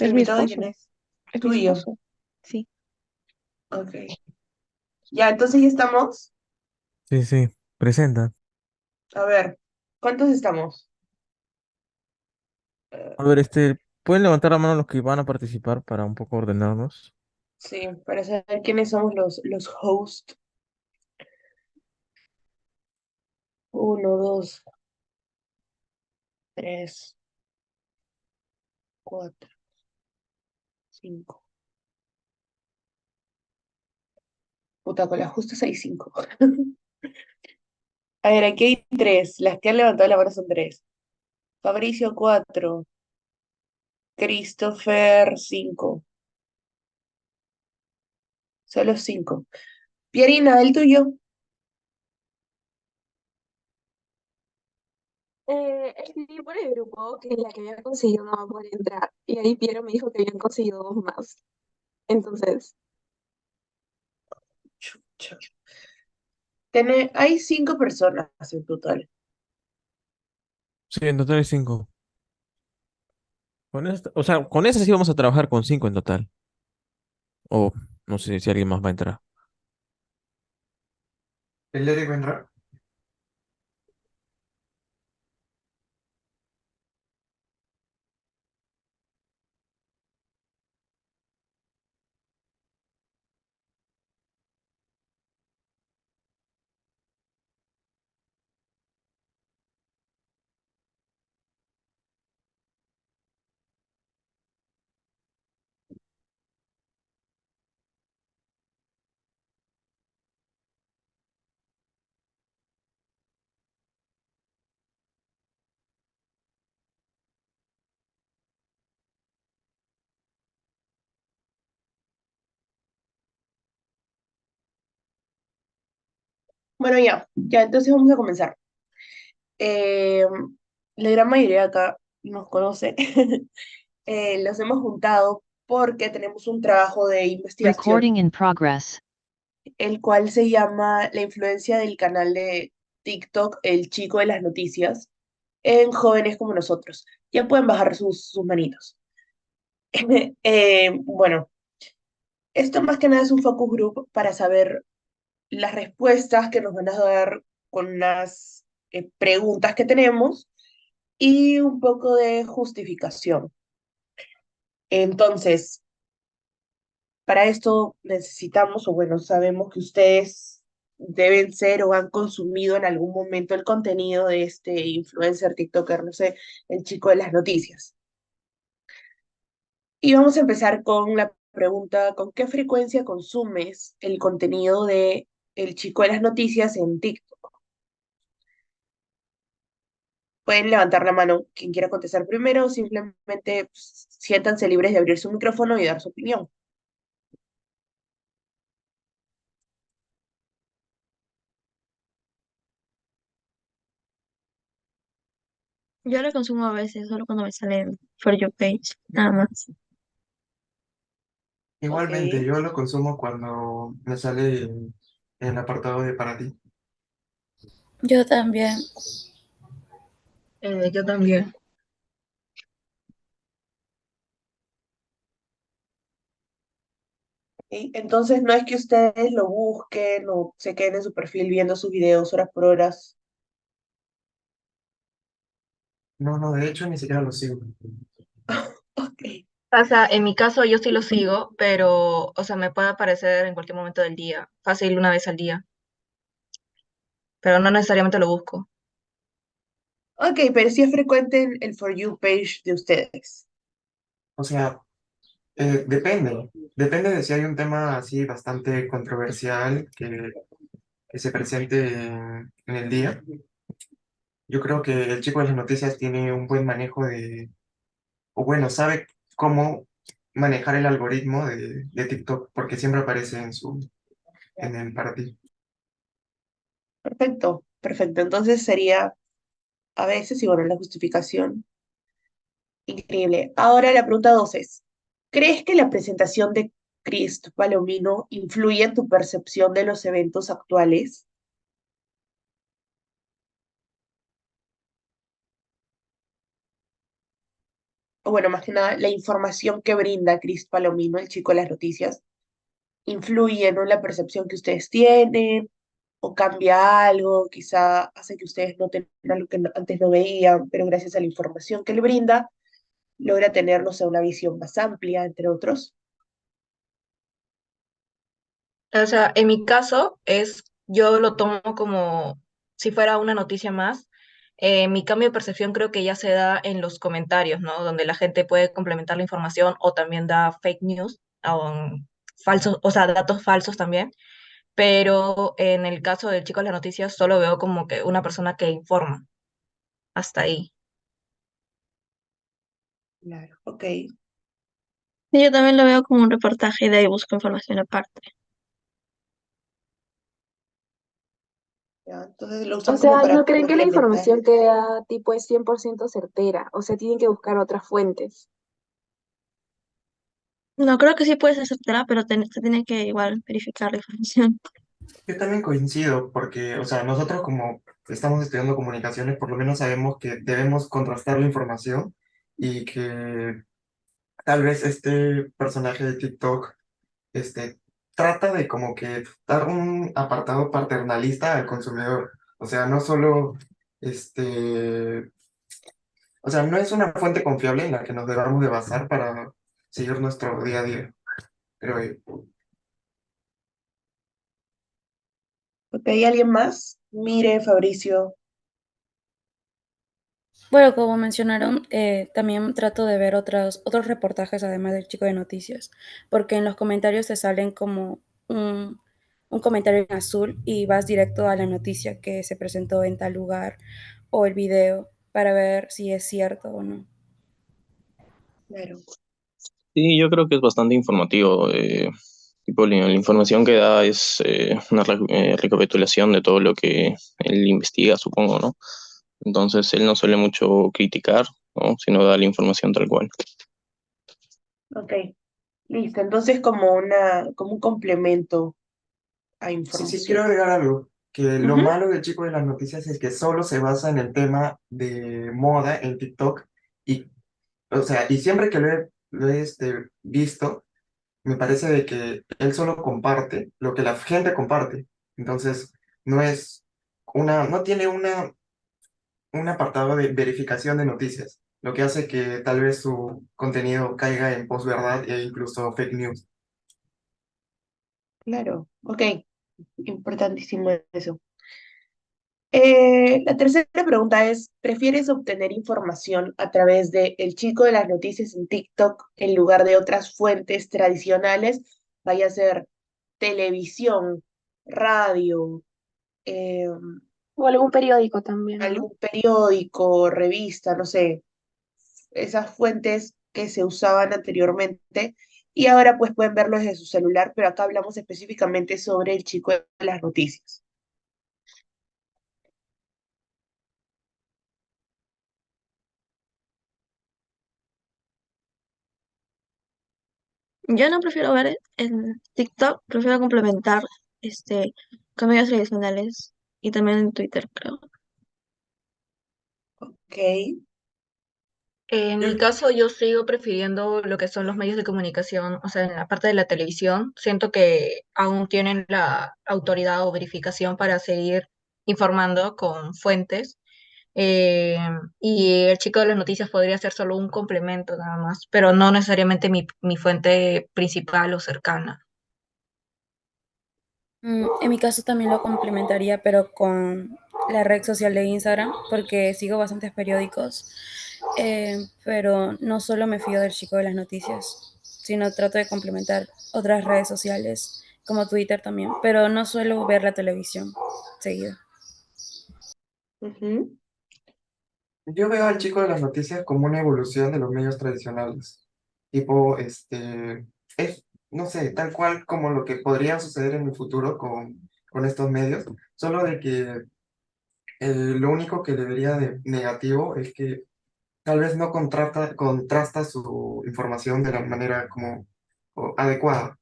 ¿El Es mi invitado de quién esposo, es? es mi Tuyo. esposo. Sí. Ok. Ya, entonces ya estamos. Sí, sí, presenta. A ver, ¿cuántos estamos? Eh, A ver, ¿pueden levantar la mano los que van a participar para un poco ordenarnos? sí, para saber quiénes somos los hosts. Uno, dos, tres, cuatro, cinco. Puta, con las justas hay cinco. A ver, aquí hay tres. Las que han levantado la mano son tres. Fabricio, cuatro. Christopher, cinco. Solo cinco. Pierina, el tuyo. Escribí por el grupo que la que había conseguido no va a poder entrar. Y ahí Piero me dijo que habían conseguido dos más. Entonces, Chucha. Hay cinco personas en total. Sí, en total hay 5. O sea, con esa sí vamos a trabajar con 5 en total. O no sé si alguien más va a entrar. ¿El Eric vendrá? Bueno, ya, entonces vamos a comenzar. Eh, la gran mayoría de acá nos conoce. Los hemos juntado porque tenemos un trabajo de investigación, Recording in progress. el cual se llama La influencia del canal de TikTok, El Chico de las Noticias, en jóvenes como nosotros. Ya pueden bajar sus manitos. Bueno, esto más que nada es un focus group para saber las respuestas que nos van a dar con unas preguntas que tenemos y un poco de justificación. Entonces, para esto necesitamos, o bueno, sabemos que ustedes deben ser o han consumido en algún momento el contenido de este influencer, TikToker, no sé, el chico de las noticias. Y vamos a empezar con la pregunta, ¿con qué frecuencia consumes el contenido de el chico de las noticias en TikTok? Pueden levantar la mano quien quiera contestar primero, o simplemente siéntanse libres de abrir su micrófono y dar su opinión. Yo lo consumo a veces, solo cuando me sale en For You page, nada más. Ok, Igualmente, yo lo consumo cuando me sale en el apartado de para ti. Yo también. yo también. entonces no es que ustedes lo busquen o se queden en su perfil viendo sus videos horas por horas. No, no, de hecho ni siquiera lo sigo. Ok, O sea, en mi caso yo sí lo sigo, pero, o sea, me puede aparecer en cualquier momento del día, fácil una vez al día, pero no necesariamente lo busco. ok, pero sí es frecuente el For You page de ustedes. O sea, depende de si hay un tema así bastante controversial que se presente en el día. Yo creo que el chico de las noticias tiene un buen manejo o bueno, sabe cómo manejar el algoritmo de TikTok, porque siempre aparece en el para ti. Perfecto, perfecto. Entonces sería a veces, y bueno, la justificación, increíble. Ahora la pregunta dos es, ¿crees que la presentación de Crist Palomino influye en tu percepción de los eventos actuales? o bueno, más que nada, la información que brinda Chris Palomino, el chico de las noticias, influye, ¿no? En la percepción que ustedes tienen, o cambia algo, quizá hace que ustedes noten algo que antes no veían, pero gracias a la información que le brinda, logra tener, no sé, una visión más amplia, entre otros. O sea, en mi caso yo lo tomo como si fuera una noticia más. Mi cambio de percepción creo que ya se da en los comentarios, ¿no? Donde la gente puede complementar la información o también da fake news o falsos, o sea, datos falsos también. Pero en el caso del chico de las noticias solo veo como que una persona que informa. Hasta ahí. Claro, ok. Y yo también lo veo como un reportaje y de ahí busco información aparte. Ya, entonces lo O usan como sea, para ¿no creen que la complementar. información que da tipo es 100% certera? O sea, tienen que buscar otras fuentes. No, creo que sí puede ser certera, pero se tiene que igual verificar la información. Yo también coincido, porque, o sea, nosotros como estamos estudiando comunicaciones, por lo menos sabemos que debemos contrastar la información y que tal vez este personaje de TikTok, este, trata de como que dar un apartado paternalista al consumidor. O sea, no solo, este, o sea, no es una fuente confiable en la que nos debamos de basar para seguir nuestro día a día, creo yo. Ok, ¿alguien más? Mire, Fabricio. Bueno, como mencionaron, también trato de ver otros reportajes además del chico de noticias, porque en los comentarios te salen como un comentario en azul y vas directo a la noticia que se presentó en tal lugar o el video para ver si es cierto o no. Claro, Sí, yo creo que es bastante informativo. Tipo, la información que da es una recapitulación de todo lo que él investiga, supongo, ¿no? Entonces él no suele mucho criticar, ¿no? Sino da la información tal cual. ok. Listo. Entonces como un complemento a Sí, sí, quiero información. agregar algo, que lo Ujú. malo del chico de las noticias es que solo se basa en el tema de moda en TikTok y, o sea, y siempre que lo he visto, me parece de que él solo comparte lo que la gente comparte. Entonces, no es no tiene un apartado de verificación de noticias, lo que hace que tal vez su contenido caiga en posverdad e incluso fake news. Claro, ok. Importantísimo eso. La tercera pregunta es, ¿prefieres obtener información a través de El Chico de las Noticias en TikTok en lugar de otras fuentes tradicionales? Vaya a ser televisión, radio, eh, O algún periódico también, ¿no? algún periódico, revista, no sé, esas fuentes que se usaban anteriormente y ahora pues pueden verlo desde su celular, pero acá hablamos específicamente sobre El Chico de las Noticias. Yo no prefiero ver en TikTok, prefiero complementar con medios tradicionales y también en Twitter, creo. Ok. En mi Yo- caso, yo sigo prefiriendo lo que son los medios de comunicación, o sea, en la parte de la televisión, siento que aún tienen la autoridad o verificación para seguir informando con fuentes. eh, y el chico de las noticias podría ser solo un complemento nada más, pero no necesariamente mi fuente principal o cercana. En mi caso también lo complementaría, pero con la red social de Instagram, porque sigo bastantes periódicos, pero no solo me fío del chico de las noticias, sino trato de complementar otras redes sociales, como Twitter también, pero no suelo ver la televisión seguido. Ujú. Yo veo al chico de las noticias como una evolución de los medios tradicionales. Tipo, es, no sé, tal cual como lo que podría suceder en el futuro con estos medios, solo de que lo único que le vería de negativo es que tal vez no contrasta su información de la manera como adecuada.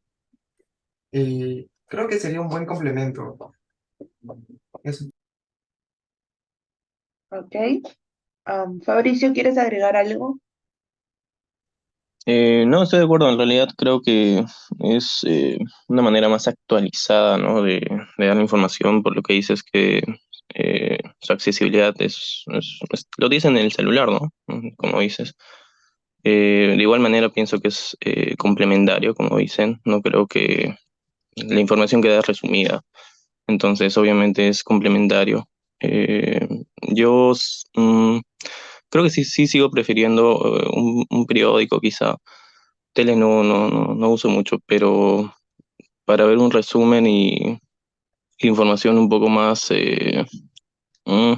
Y creo que sería un buen complemento. Eso. Ok. Fabricio, ¿quieres agregar algo? No, estoy de acuerdo. En realidad creo que es una manera más actualizada, ¿no? de dar la información, por lo que dices que su accesibilidad lo dicen en el celular, ¿no? Como dices. De igual manera pienso que es complementario, como dicen. No creo que la información quede resumida. Entonces, obviamente es complementario. Eh, yo creo que sí sigo prefiriendo un periódico quizá. Tele no uso mucho, pero para ver un resumen y información un poco más mm,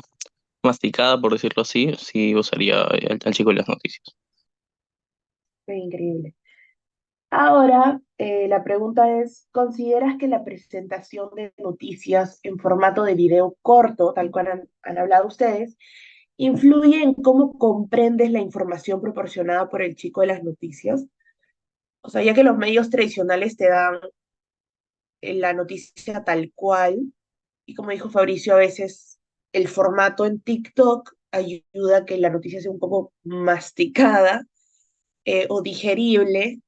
masticada, por decirlo así, sí usaría al chico de las noticias. Qué increíble. Ahora, la pregunta es, ¿consideras que la presentación de noticias en formato de video corto, tal cual han hablado ustedes, influye en cómo comprendes la información proporcionada por el chico de las noticias? O sea, ya que los medios tradicionales te dan la noticia tal cual, y como dijo Fabricio, a veces el formato en TikTok ayuda a que la noticia sea un poco masticada o digerible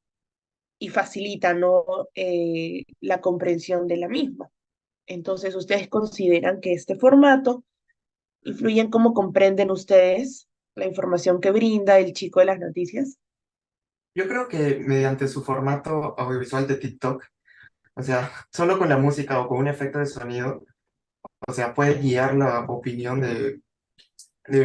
y facilita, ¿no? La comprensión de la misma. Entonces, ¿ustedes consideran que este formato influye en cómo comprenden ustedes la información que brinda el chico de las noticias? Yo creo que mediante su formato audiovisual de TikTok, o sea, solo con la música o con un efecto de sonido, o sea, puede guiar la opinión de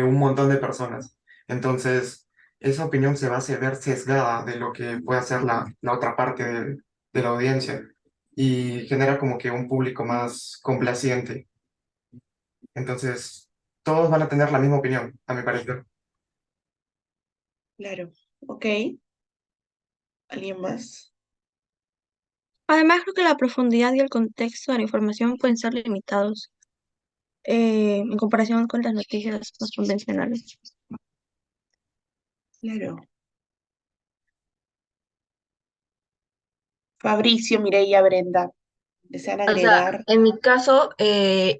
un montón de personas. Entonces, esa opinión se va a ver sesgada de lo que puede hacer la otra parte de la audiencia y genera como que un público más complaciente. Entonces, todos van a tener la misma opinión, a mi parecer. Claro, ok. ¿Alguien más? Además, creo que la profundidad y el contexto de la información pueden ser limitados en comparación con las noticias más convencionales. Claro. Fabricio, Mireia, Brenda, ¿desean O sea, agregar? en mi caso,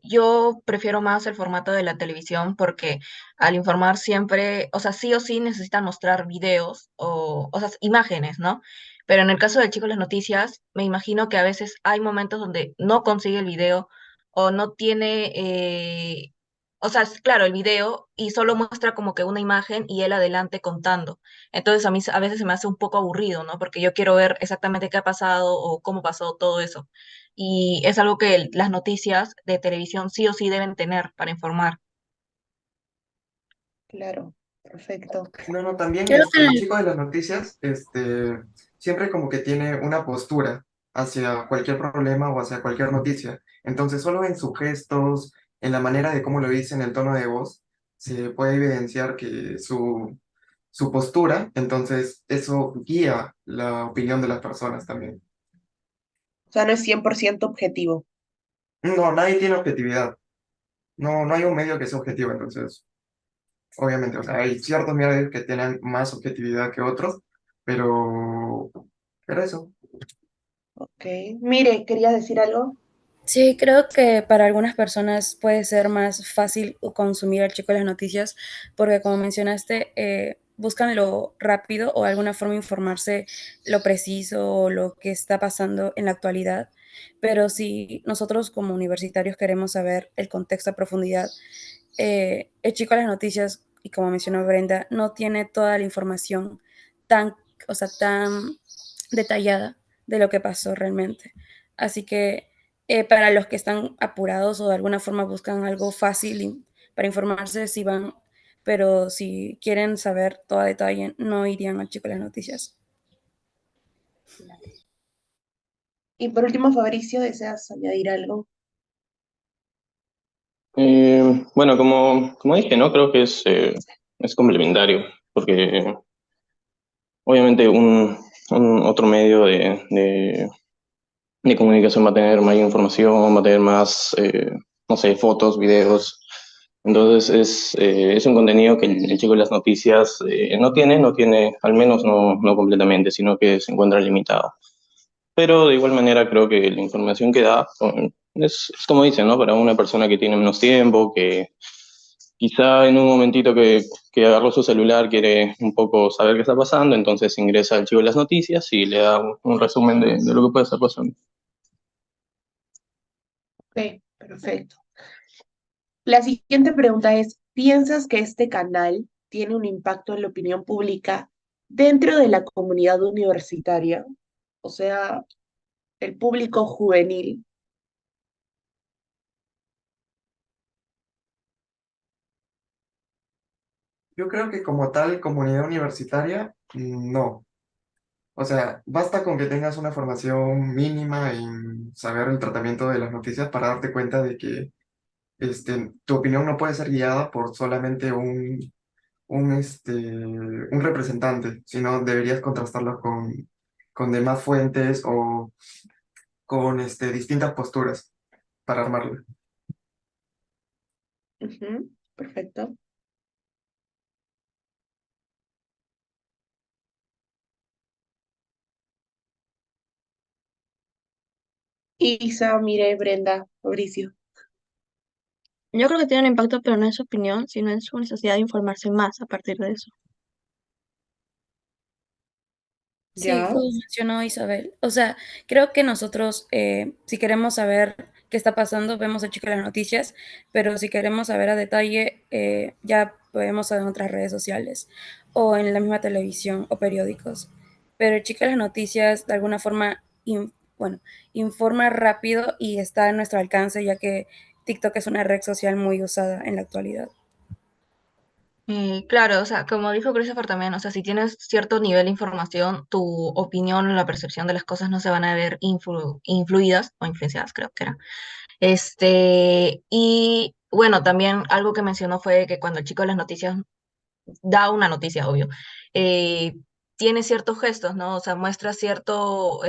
yo prefiero más el formato de la televisión porque al informar siempre, o sea, sí o sí necesitan mostrar videos o sea, imágenes, ¿no? Pero en el caso del chico de las noticias, me imagino que a veces hay momentos donde no consigue el video o no tiene, o sea, claro, el video y solo muestra como que una imagen y él adelante contando. Entonces a mí a veces se me hace un poco aburrido, ¿no? Porque yo quiero ver exactamente qué ha pasado o cómo pasó todo eso y es algo que las noticias de televisión sí o sí deben tener para informar. Claro, perfecto. No, no, también Creo que el chico de las noticias, siempre como que tiene una postura hacia cualquier problema o hacia cualquier noticia. Entonces, solo en sus gestos, en la manera de cómo lo dice, en el tono de voz, se puede evidenciar que su postura, entonces eso guía la opinión de las personas también. O sea, no es 100% objetivo. No, nadie tiene objetividad. No, no hay un medio que sea objetivo, entonces, obviamente, o sea, hay ciertos medios que tienen más objetividad que otros, pero, pero eso. Ok. Mire, ¿querías decir algo? Sí, creo que para algunas personas puede ser más fácil consumir el chico de las noticias porque como mencionaste, buscan lo rápido o alguna forma de informarse lo preciso o lo que está pasando en la actualidad. Pero si nosotros como universitarios queremos saber el contexto a profundidad, el chico de las noticias, y como mencionó Brenda, no tiene toda la información tan, o sea, tan detallada de lo que pasó realmente. Así que para los que están apurados o de alguna forma buscan algo fácil para informarse, si van, pero si quieren saber todo a detalle, no irían al chico de las noticias. Y por último, Fabricio, ¿deseas añadir algo? Bueno, como dije, ¿no? Creo que es complementario, porque obviamente un otro medio de comunicación va a tener más información, va a tener más, no sé, fotos, videos. Entonces es un contenido que el chico de las noticias no tiene, al menos no completamente, sino que se encuentra limitado. Pero de igual manera creo que la información que da es como dicen, ¿no? Para una persona que tiene menos tiempo, quizá en un momentito que agarró su celular quiere un poco saber qué está pasando, entonces ingresa al chico de las noticias y le da un resumen de lo que puede estar pasando. Ok, perfecto. La siguiente pregunta es, ¿piensas que este canal tiene un impacto en la opinión pública dentro de la comunidad universitaria? O sea, el público juvenil. Yo creo que como tal, comunidad universitaria, no. O sea, basta con que tengas una formación mínima en saber el tratamiento de las noticias para darte cuenta de que tu opinión no puede ser guiada por solamente un representante, sino deberías contrastarlo con demás fuentes o con distintas posturas para armarlo. Ujú, perfecto. Isa, Mire, Brenda, Mauricio. Yo creo que tiene un impacto, pero no en su opinión, sino en su necesidad de informarse más a partir de eso. Sí, ¿Ya? como mencionó Isabel. O sea, creo que nosotros, si queremos saber qué está pasando, vemos el chico de las noticias, pero si queremos saber a detalle, ya podemos ver en otras redes sociales o en la misma televisión o periódicos. Pero el chico de las noticias, de alguna forma, bueno, informa rápido y está a nuestro alcance, ya que TikTok es una red social muy usada en la actualidad. Claro, o sea, como dijo Christopher también, o sea, si tienes cierto nivel de información, tu opinión o la percepción de las cosas no se van a ver influidas o influenciadas, creo que era. Y bueno, también algo que mencionó fue que cuando el chico de las noticias da una noticia, obvio, eh, tiene ciertos gestos, ¿no? O sea, muestra cierto,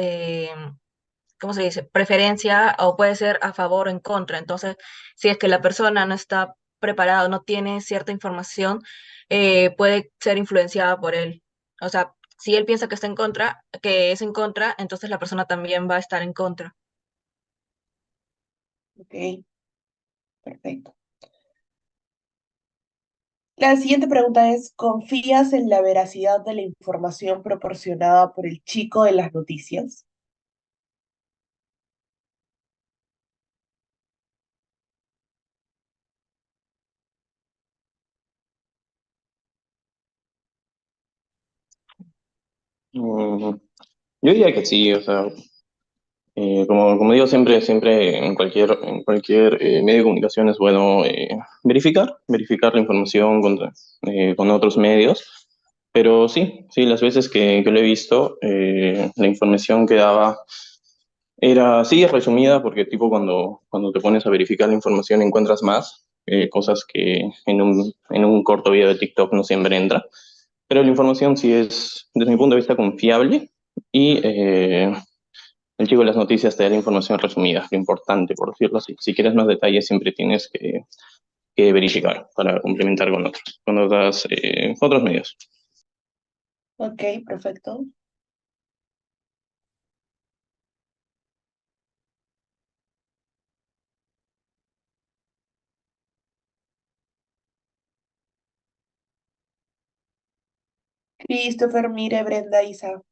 ¿cómo se dice? Preferencia o puede ser a favor o en contra. Entonces, si es que la persona no está preparada o no tiene cierta información, puede ser influenciada por él. O sea, si él piensa que está en contra, que es en contra, entonces la persona también va a estar en contra. Ok, perfecto. La siguiente pregunta es, ¿confías en la veracidad de la información proporcionada por el chico de las noticias? Mm, yo diría que sí, o sea, como digo siempre, siempre en cualquier medio de comunicación es bueno verificar la información con otros medios, pero sí, sí, las veces que lo he visto, la información que daba era, sí, resumida, porque tipo cuando te pones a verificar la información encuentras más cosas que en un corto video de TikTok no siempre entra, pero la información sí es, desde mi punto de vista, confiable y el chico de las noticias te da la información resumida, lo importante, por decirlo así. Si quieres más detalles, siempre tienes que verificar para complementar con otros medios. Ok, perfecto. Christopher, Mire, Brenda, Isa.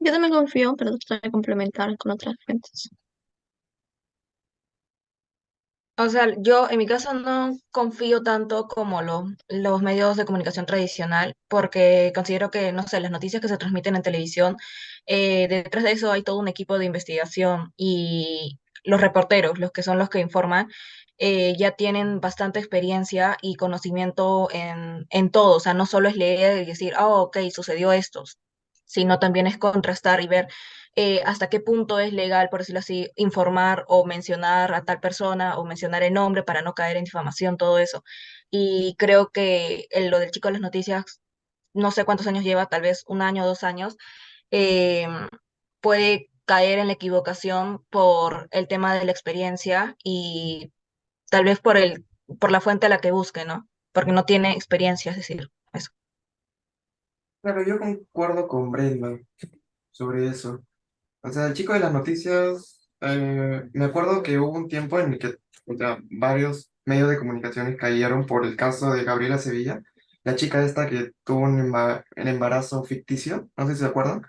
Yo también confío, pero trato de complementar con otras fuentes. O sea, yo en mi caso no confío tanto como los medios de comunicación tradicional, porque considero que, no sé, las noticias que se transmiten en televisión, detrás de eso hay todo un equipo de investigación y los reporteros, los que son los que informan, ya tienen bastante experiencia y conocimiento en todo. O sea, no solo es leer y decir, oh, ok, sucedió esto, sino también es contrastar y ver hasta qué punto es legal, por decirlo así, informar o mencionar a tal persona o mencionar el nombre para no caer en difamación, todo eso. Y creo que lo del chico de las noticias, no sé cuántos años lleva, tal vez un año o 2 años, eh, puede caer en la equivocación por el tema de la experiencia y tal vez por la fuente a la que busque, ¿no? Porque no tiene experiencia, es decir, eso. Claro, yo concuerdo con Brenda sobre eso. O sea, el chico de las noticias Me acuerdo que hubo un tiempo en el que, o sea, varios medios de comunicaciones cayeron por el caso de Gabriela Sevilla, la chica esta que tuvo un embarazo ficticio, no sé si se acuerdan.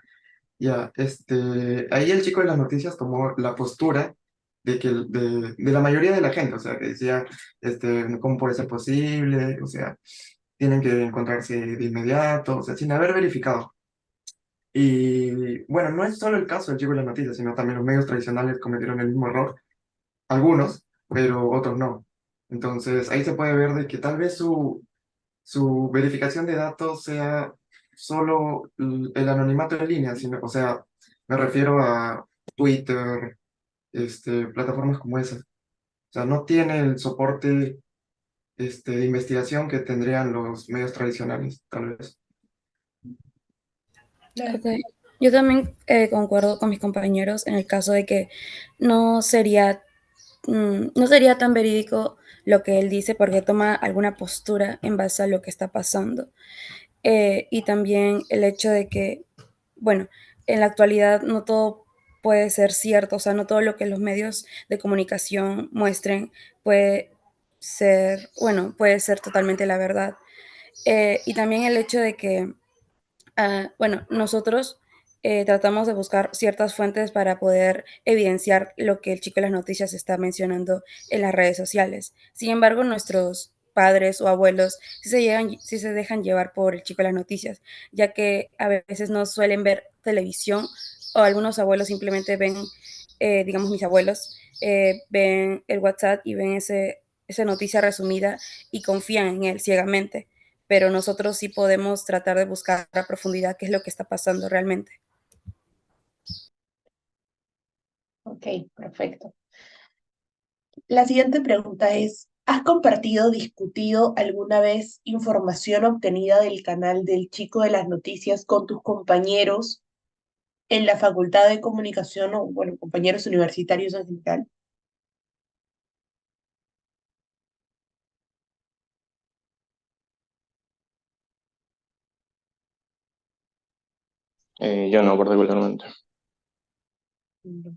Ya, ahí el chico de las noticias tomó la postura de la mayoría de la gente, o sea, que decía, ¿cómo puede ser posible? O sea, tienen que encontrarse de inmediato, o sea, sin haber verificado. Y bueno, no es solo el caso del chico de las noticias, sino también los medios tradicionales cometieron el mismo error, algunos, pero otros no. Entonces, ahí se puede ver de que tal vez su verificación de datos sea solo el anonimato en línea, sino, o sea, me refiero a Twitter, plataformas como esas. O sea, no tiene el soporte, de investigación que tendrían los medios tradicionales, tal vez. Claro. Ok. Yo también concuerdo con mis compañeros en el caso de que no sería, no sería tan verídico lo que él dice porque toma alguna postura en base a lo que está pasando. Y también el hecho de que, bueno, en la actualidad no todo puede ser cierto, o sea, no todo lo que los medios de comunicación muestren puede ser, bueno, puede ser totalmente la verdad. Y también el hecho de que bueno, nosotros tratamos de buscar ciertas fuentes para poder evidenciar lo que el chico de las noticias está mencionando en las redes sociales. Sin embargo, nuestros padres o abuelos sí se dejan llevar por el chico de las noticias, ya que a veces no suelen ver televisión o algunos abuelos simplemente ven, digamos mis abuelos, ven el WhatsApp y ven esa noticia resumida y confían en él ciegamente, pero nosotros sí podemos tratar de buscar a profundidad qué es lo que está pasando realmente. Ok, perfecto. La siguiente pregunta es, ¿has compartido o discutido alguna vez información obtenida del canal del Chico de las Noticias con tus compañeros en la Facultad de Comunicación o, bueno, compañeros universitarios en general? Yo no, particularmente.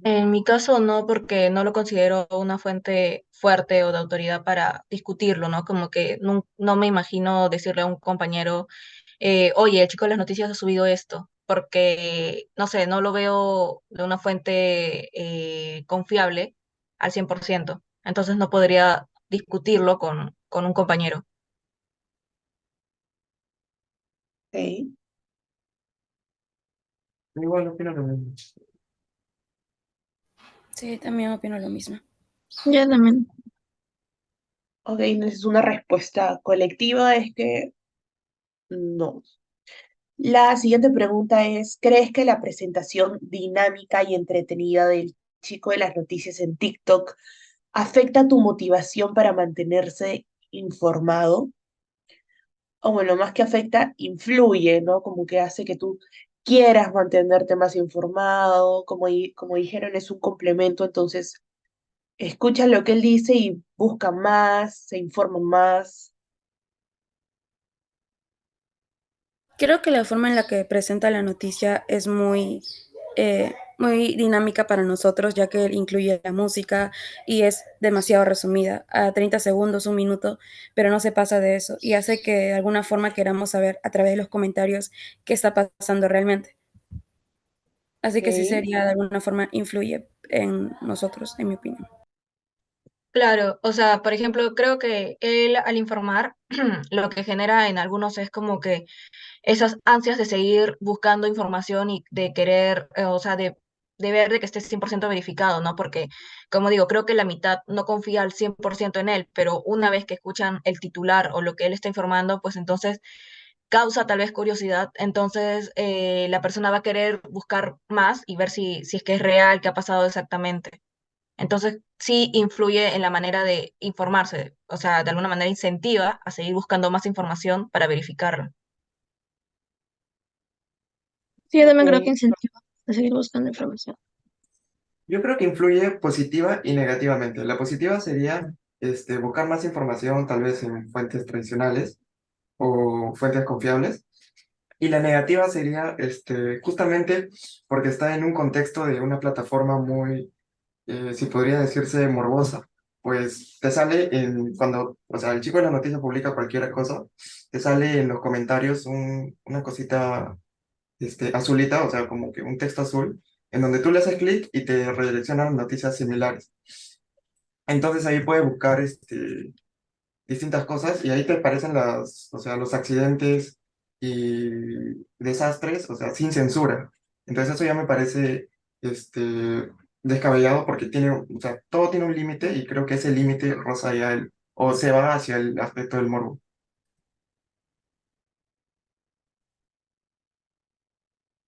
En mi caso no, porque no lo considero una fuente fuerte o de autoridad para discutirlo, ¿no? Como que no me imagino decirle a un compañero, oye, el chico de las noticias ha subido esto, porque, no sé, no lo veo de una fuente confiable al 100%. Entonces no podría discutirlo con un compañero. Ok, Igual opino lo mismo. Sí, también opino lo mismo. Yo también. ok, no es una respuesta colectiva, es que no. La siguiente pregunta es, ¿crees que la presentación dinámica y entretenida del Chico de las Noticias en TikTok afecta tu motivación para mantenerse informado? O bueno, más que afecta, influye, ¿no? Como que hace que tú quieras mantenerte más informado, como dijeron, es un complemento, entonces escuchas lo que él dice y buscan más, se informan más. Creo que la forma en la que presenta la noticia es muy dinámica para nosotros, ya que incluye la música y es demasiado resumida, a 30 segundos, un minuto, pero no se pasa de eso y hace que de alguna forma queramos saber a través de los comentarios qué está pasando realmente. Así que sí Ok, sería de alguna forma influye en nosotros, en mi opinión. Claro, o sea, por ejemplo, creo que él al informar, lo que genera en algunos es como que esas ansias de seguir buscando información y de querer, o sea, de ver de que esté 100% verificado, ¿no? Porque, como digo, creo que la mitad no confía al 100% en él, pero una vez que escuchan el titular o lo que él está informando, pues entonces causa tal vez curiosidad, entonces la persona va a querer buscar más y ver si es que es real, qué ha pasado exactamente. Entonces, sí influye en la manera de informarse, o sea, de alguna manera incentiva a seguir buscando más información para verificarla. Sí, yo también creo que ok. incentiva a seguir buscando información. Yo creo que influye positiva y negativamente. La positiva sería buscar más información, tal vez en fuentes tradicionales o fuentes confiables. Y la negativa sería justamente porque está en un contexto de una plataforma muy si podría decirse morbosa, pues te sale cuando, o sea, el chico de la noticia publica cualquier cosa, te sale en los comentarios una cosita azulita, o sea, como que un texto azul, en donde tú le haces clic y te redireccionan noticias similares. Entonces ahí puedes buscar distintas cosas y ahí te aparecen o sea, los accidentes y desastres, o sea, sin censura. Entonces eso ya me parece descabellado porque tiene, o sea, todo tiene un límite y creo que ese límite roza ya o se va hacia el aspecto del morbo.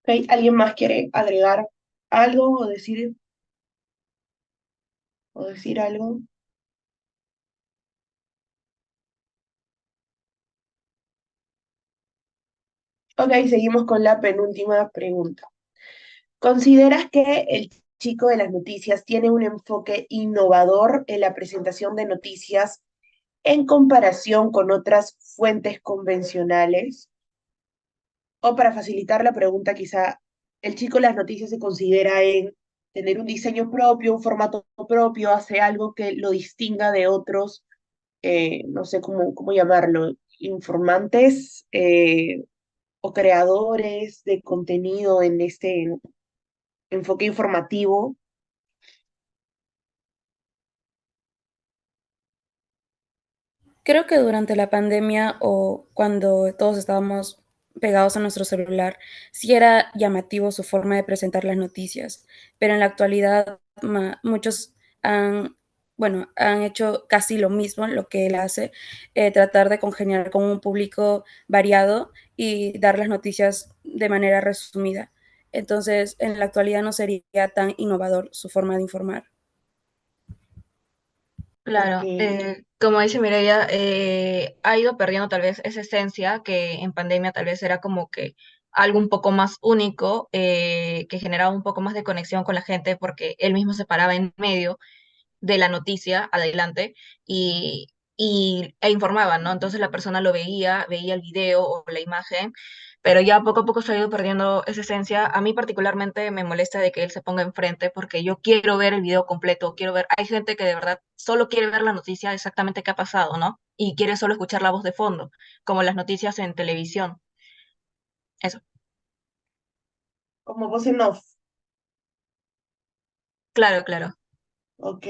Ok, ¿alguien más quiere agregar algo o decir algo? Ok, seguimos con la penúltima pregunta. ¿Consideras que el chico de las noticias tiene un enfoque innovador en la presentación de noticias en comparación con otras fuentes convencionales? O para facilitar la pregunta, quizá el chico de las noticias se considera en tener un diseño propio, un formato propio, hace algo que lo distinga de otros, no sé cómo llamarlo, informantes o creadores de contenido en este enfoque informativo. Creo que durante la pandemia o cuando todos estábamos pegados a nuestro celular, sí era llamativo su forma de presentar las noticias, pero en la actualidad muchos han, bueno, han hecho casi lo mismo, lo que él hace, tratar de congeniar con un público variado y dar las noticias de manera resumida. Entonces, en la actualidad no sería tan innovador su forma de informar. Ok, Claro, como dice Mireia, ha ido perdiendo tal vez esa esencia que en pandemia tal vez era como que algo un poco más único, que generaba un poco más de conexión con la gente porque él mismo se paraba en medio de la noticia adelante e informaba, ¿no? Entonces la persona lo veía el video o la imagen, pero ya poco a poco se ha ido perdiendo esa esencia. A mí particularmente me molesta de que él se ponga enfrente porque yo quiero ver el video completo, quiero ver, hay gente que de verdad solo quiere ver la noticia exactamente qué ha pasado, ¿no? Y quiere solo escuchar la voz de fondo, como las noticias en televisión. Eso. como voz en off. Claro, claro. Ok,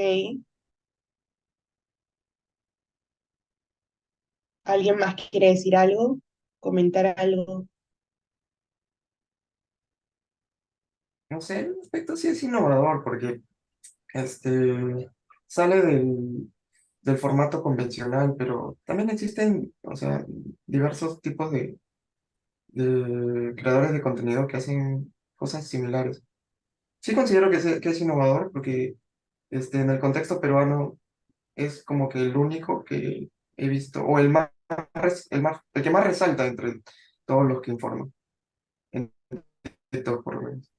¿alguien más quiere decir algo? ¿Comentar algo? No sé, el aspecto sí es innovador porque sale del formato convencional, pero también existen, o sea, diversos tipos de creadores de contenido que hacen cosas similares. Sí considero que es innovador porque en el contexto peruano es como que el único que he visto, o el que más resalta entre todos los que informan, en TikTok por lo menos.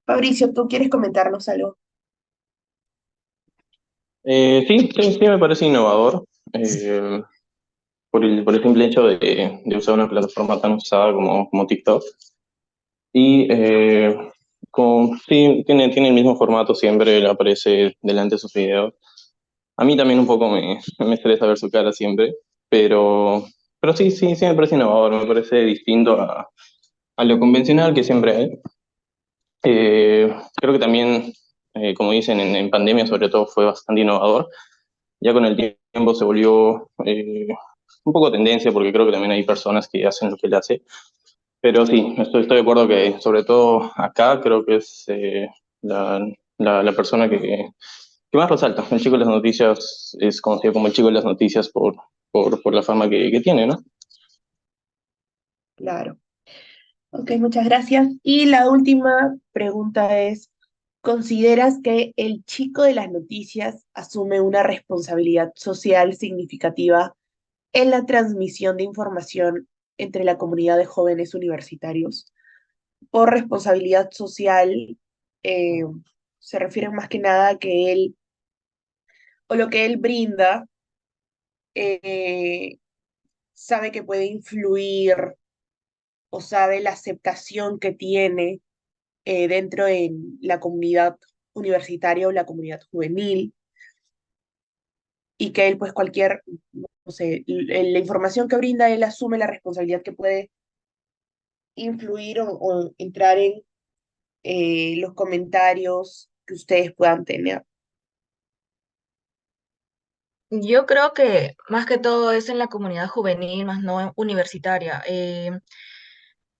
Fabricio, ¿tú quieres comentarnos algo? Sí, sí, sí me parece innovador. eh, por el simple hecho de usar una plataforma tan usada como TikTok. Y sí, tiene el mismo formato, siempre le aparece delante de sus videos. A mí también un poco me estresa ver su cara siempre, pero, pero sí, sí, sí me parece innovador, me parece distinto a lo convencional que siempre hay. Creo que también, como dicen, en pandemia sobre todo fue bastante innovador. Ya con el tiempo se volvió un poco tendencia, porque creo que también hay personas que hacen lo que él hace. Pero sí, estoy de acuerdo que sobre todo acá creo que es la persona que más resalta. El chico de las noticias es conocido como el chico de las noticias por la fama que tiene, ¿no? Claro. Ok, muchas gracias. Y la última pregunta es, ¿consideras que el chico de las noticias asume una responsabilidad social significativa en la transmisión de información entre la comunidad de jóvenes universitarios? Por responsabilidad social, eh, se refiere más que nada a que él, o lo que él brinda, eh, sabe que puede influir o sabe la aceptación que tiene dentro en la comunidad universitaria o la comunidad juvenil, y que él, pues cualquier, no sé, la información que brinda, él asume la responsabilidad que puede influir o entrar en los comentarios que ustedes puedan tener. Yo creo que más que todo es en la comunidad juvenil, más no universitaria.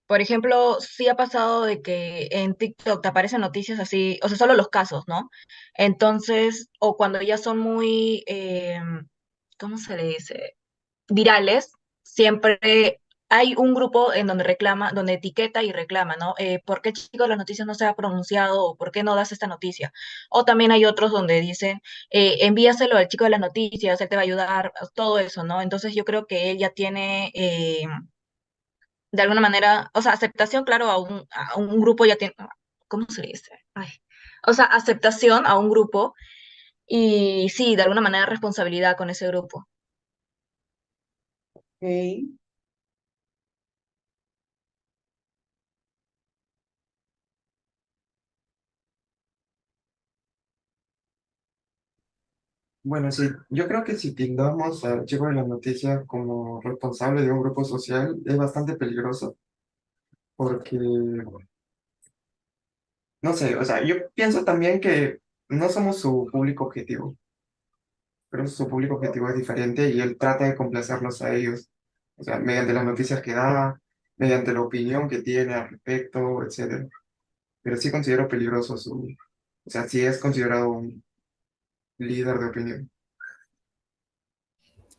Por ejemplo, sí ha pasado de que en TikTok te aparecen noticias así, o sea, solo los casos, ¿no? Entonces, o cuando ya son muy, ¿cómo se le dice? Virales, siempre hay un grupo en donde reclama, donde etiqueta y reclama, ¿no? ¿Por qué chico de las noticias no se ha pronunciado o por qué no das esta noticia? O también hay otros donde dicen, envíaselo al chico de las noticias, él te va a ayudar, todo eso, ¿no? Entonces yo creo que él ya tiene, de alguna manera, o sea, aceptación, claro, a un grupo ya tiene, ¿cómo se le dice? Ay. O sea, aceptación a un grupo y sí, de alguna manera responsabilidad con ese grupo. ¿Ok? Bueno, sí, yo creo que si tildamos al chico de las noticias como responsable de un grupo social es bastante peligroso porque, no sé, o sea, yo pienso también que no somos su público objetivo, pero su público objetivo es diferente y él trata de complacerlos a ellos, o sea, mediante las noticias que da, mediante la opinión que tiene al respecto, etcétera. Pero sí considero peligroso o sea, sí es considerado un líder de opinión.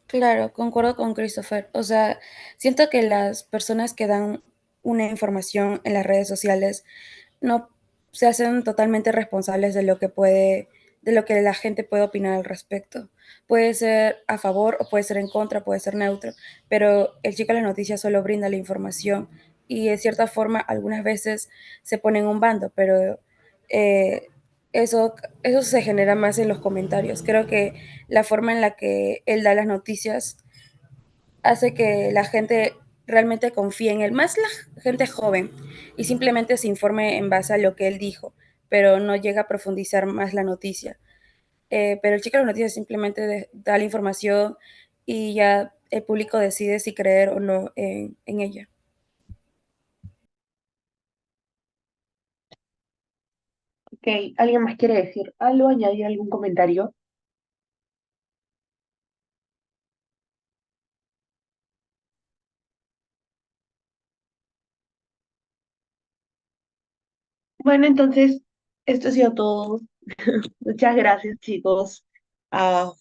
Claro, concuerdo con Christopher. O sea, siento que las personas que dan una información en las redes sociales no se hacen totalmente responsables de lo que la gente puede opinar al respecto. Puede ser a favor o puede ser en contra, puede ser neutro, pero el chico de las noticias solo brinda la información y de cierta forma algunas veces se pone en un bando, pero eh, eso se genera más en los comentarios. Creo que la forma en la que él da las noticias hace que la gente realmente confíe en él, más la gente joven, y simplemente se informe en base a lo que él dijo, pero no llega a profundizar más la noticia. Pero el chico de las noticias simplemente da la información y ya el público decide si creer o no en ella. Ok, ¿alguien más quiere decir algo, añadir algún comentario? Bueno, entonces, esto ha sido todo. Muchas gracias, chicos. Ah,